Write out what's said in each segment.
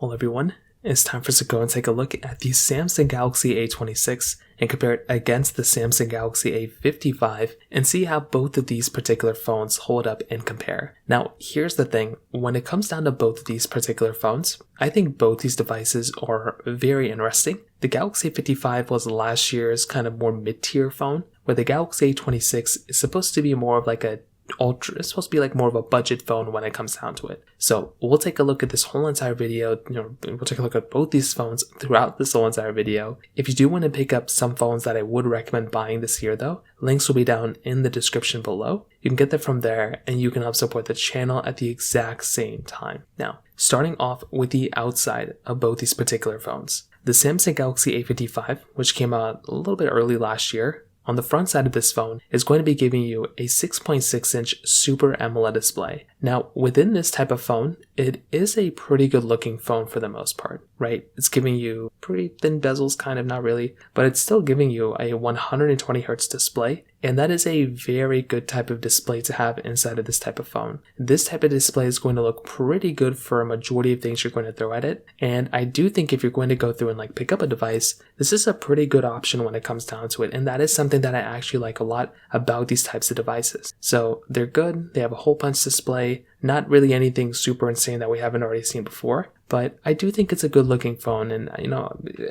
Well, everyone, it's time for us to go and take a look at the Samsung Galaxy A26 and compare it against the Samsung Galaxy A55 and see how both of these particular phones hold up and compare. Now, here's the thing. When it comes down to both of these particular phones, I think both these devices are very interesting. The Galaxy A55 was last year's kind of more mid-tier phone, where the Galaxy A26 is supposed to be more of like it's supposed to be like more of a budget phone when it comes down to it. So we'll take a look at this whole entire video. We'll take a look at both these phones throughout this whole entire video. If you do want to pick up some phones that I would recommend buying this year though, links will be down in the description below. You can get them from there and you can help support the channel at the exact same time. Now, starting off with the outside of both these particular phones. The Samsung Galaxy A55, which came out a little bit early last year, on the front side of this phone is going to be giving you a 6.6-inch Super AMOLED display. Now, within this type of phone, it is a pretty good looking phone for the most part, right? It's giving you pretty thin bezels, kind of, not really, but it's still giving you a 120Hz display, and that is a very good type of display to have inside of this type of phone. This type of display is going to look pretty good for a majority of things you're going to throw at it, and I do think if you're going to go through and like pick up a device, this is a pretty good option when it comes down to it, and that is something that I actually like a lot about these types of devices. So they're good, they have a hole punch display, not really anything super insane that we haven't already seen before, but I do think it's a good looking phone, and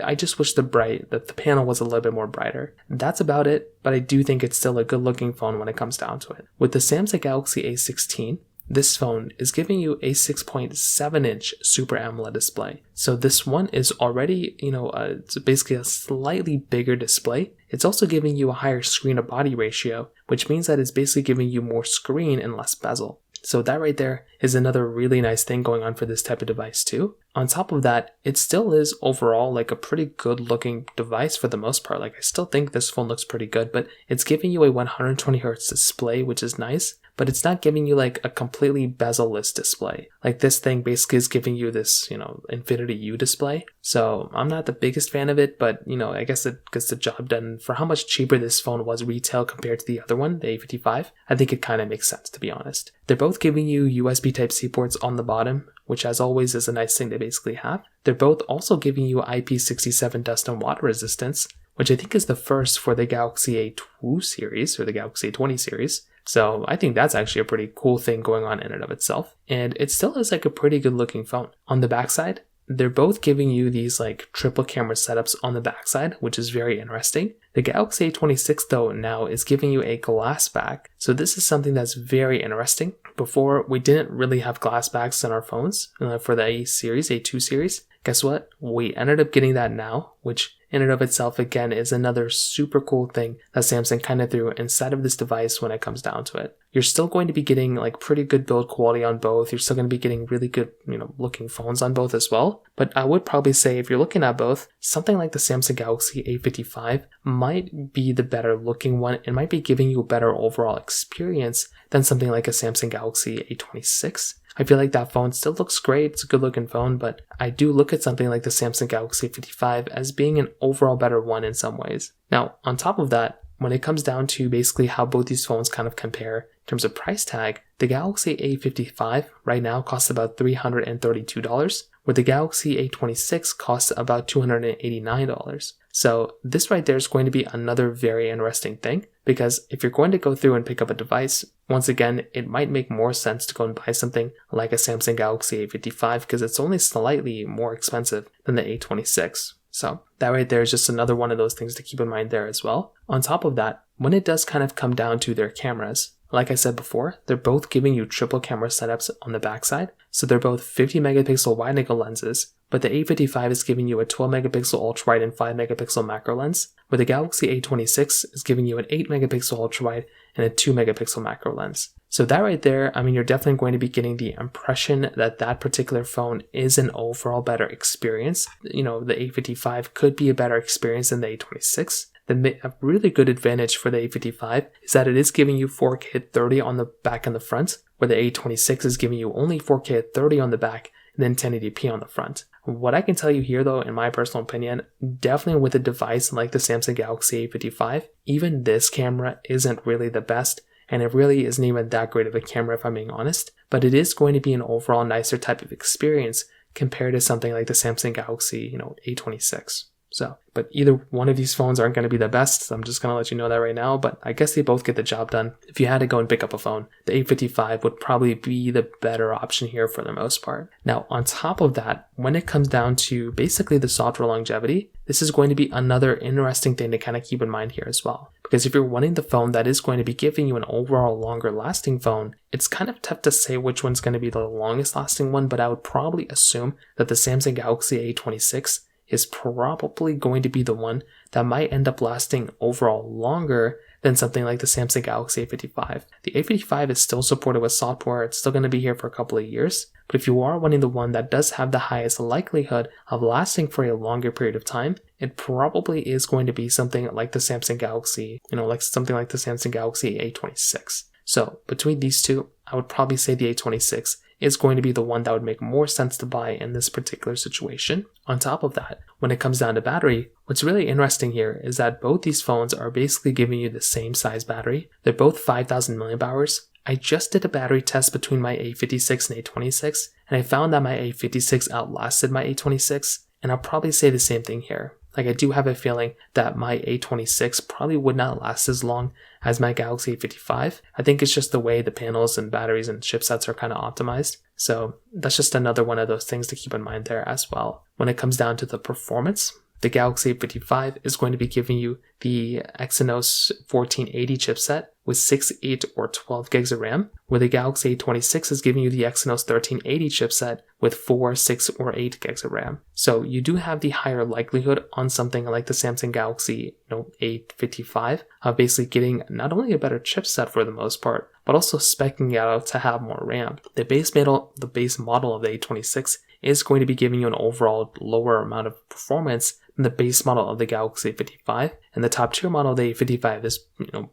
I just wish the panel was a little bit more brighter. That's about it, but I do think it's still a good looking phone when it comes down to it. With the Samsung Galaxy A16, this phone is giving you a 6.7-inch Super AMOLED display. So this one is already, it's basically a slightly bigger display. It's also giving you a higher screen to body ratio, which means that it's basically giving you more screen and less bezel. So that right there is another really nice thing going on for this type of device too. On top of that, it still is overall like a pretty good looking device for the most part. Like I still think this phone looks pretty good, but it's giving you a 120Hz display, which is nice, but it's not giving you like a completely bezel-less display. Like this thing basically is giving you this, Infinity U display. So I'm not the biggest fan of it, but I guess it gets the job done. For how much cheaper this phone was retail compared to the other one, the A55, I think it kind of makes sense, to be honest. They're both giving you USB Type-C ports on the bottom, which as always is a nice thing to basically have. They're both also giving you IP67 dust and water resistance, which I think is the first for the Galaxy A2 series or the Galaxy A20 series. So I think that's actually a pretty cool thing going on in and of itself. And it still is like a pretty good looking phone. On the backside, they're both giving you these like triple camera setups on the backside, which is very interesting. The Galaxy A26 though now is giving you a glass back. So this is something that's very interesting. Before, we didn't really have glass backs on our phones for the A2 series. Guess what? We ended up getting that now, which in and of itself, again, is another super cool thing that Samsung kind of threw inside of this device when it comes down to it. You're still going to be getting like pretty good build quality on both. You're still going to be getting really good, looking phones on both as well. But I would probably say if you're looking at both, something like the Samsung Galaxy A55 might be the better looking one. It might be giving you a better overall experience than something like a Samsung Galaxy A26. I feel like that phone still looks great, it's a good looking phone, but I do look at something like the Samsung Galaxy A55 as being an overall better one in some ways. Now, on top of that, when it comes down to basically how both these phones kind of compare in terms of price tag, the Galaxy A55 right now costs about $332, where the Galaxy A26 costs about $289. So this right there is going to be another very interesting thing, because if you're going to go through and pick up a device, once again, it might make more sense to go and buy something like a Samsung Galaxy A55 because it's only slightly more expensive than the A26. So that right there is just another one of those things to keep in mind there as well. On top of that, when it does kind of come down to their cameras, like I said before, they're both giving you triple camera setups on the backside. So they're both 50 megapixel wide angle lenses, but the A55 is giving you a 12 megapixel ultra wide and 5 megapixel macro lens, where the Galaxy A26 is giving you an 8 megapixel ultra wide and a 2 megapixel macro lens. So that right there, you're definitely going to be getting the impression that that particular phone is an overall better experience. The A55 could be a better experience than the A26. A really good advantage for the A55 is that it is giving you 4K at 30 on the back and the front, where the A26 is giving you only 4K at 30 on the back and then 1080p on the front. What I can tell you here though, in my personal opinion, definitely with a device like the Samsung Galaxy A55, even this camera isn't really the best, and it really isn't even that great of a camera if I'm being honest, but it is going to be an overall nicer type of experience compared to something like the Samsung Galaxy, A26. So, but either one of these phones aren't going to be the best. So I'm just going to let you know that right now, but I guess they both get the job done. If you had to go and pick up a phone, the A55 would probably be the better option here for the most part. Now, on top of that, when it comes down to basically the software longevity, this is going to be another interesting thing to kind of keep in mind here as well. Because if you're wanting the phone that is going to be giving you an overall longer lasting phone, it's kind of tough to say which one's going to be the longest lasting one, but I would probably assume that the Samsung Galaxy A26 is probably going to be the one that might end up lasting overall longer than something like the Samsung Galaxy A55. The A55 is still supported with software, it's still going to be here for a couple of years, but if you are wanting the one that does have the highest likelihood of lasting for a longer period of time, it probably is going to be something like the Samsung Galaxy, like something like the Samsung Galaxy A26. So between these two, I would probably say the A26 is going to be the one that would make more sense to buy in this particular situation. On top of that, when it comes down to battery, what's really interesting here is that both these phones are basically giving you the same size battery. They're both 5,000 milliamp hours. I just did a battery test between my A56 and A26, and I found that my A56 outlasted my A26, and I'll probably say the same thing here. Like, I do have a feeling that my A26 probably would not last as long as my Galaxy A55. I think it's just the way the panels and batteries and chipsets are kind of optimized. So that's just another one of those things to keep in mind there as well. When it comes down to the performance, the Galaxy A55 is going to be giving you the Exynos 1480 chipset with 6, 8, or 12 gigs of RAM, where the Galaxy A26 is giving you the Exynos 1380 chipset with 4, 6, or 8 gigs of RAM. So you do have the higher likelihood on something like the Samsung Galaxy A55 of basically getting not only a better chipset for the most part, but also speccing it out to have more RAM. The base model of the A26 is going to be giving you an overall lower amount of performance than the base model of the Galaxy A55, and the top tier model of the A55 is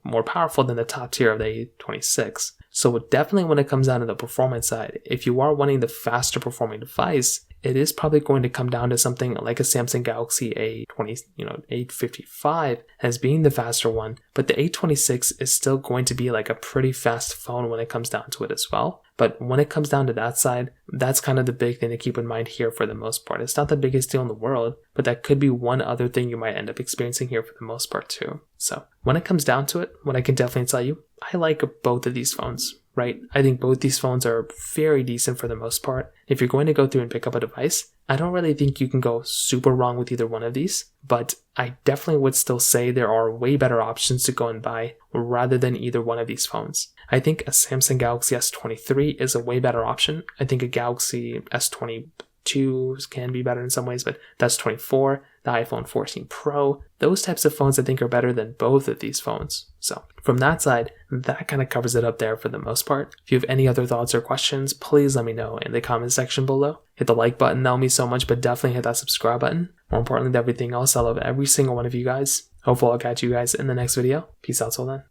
more powerful than the top tier of the A26. So definitely when it comes down to the performance side, if you are wanting the faster performing device, it is probably going to come down to something like a Samsung Galaxy A55 as being the faster one, but the A26 is still going to be like a pretty fast phone when it comes down to it as well. But when it comes down to that side, that's kind of the big thing to keep in mind here for the most part. It's not the biggest deal in the world, but that could be one other thing you might end up experiencing here for the most part too. So when it comes down to it, what I can definitely tell you, I like both of these phones, right? I think both these phones are very decent for the most part. If you're going to go through and pick up a device, I don't really think you can go super wrong with either one of these, but I definitely would still say there are way better options to go and buy rather than either one of these phones. I think a Samsung Galaxy S23 is a way better option. I think a Galaxy S22 can be better in some ways, but the S24, the iPhone 14 Pro, those types of phones I think are better than both of these phones. So from that side, that kind of covers it up there for the most part. If you have any other thoughts or questions, please let me know in the comment section below. Hit the like button, that'll mean so much, but definitely hit that subscribe button. More importantly than everything else, I love every single one of you guys. Hopefully I'll catch you guys in the next video. Peace out till then.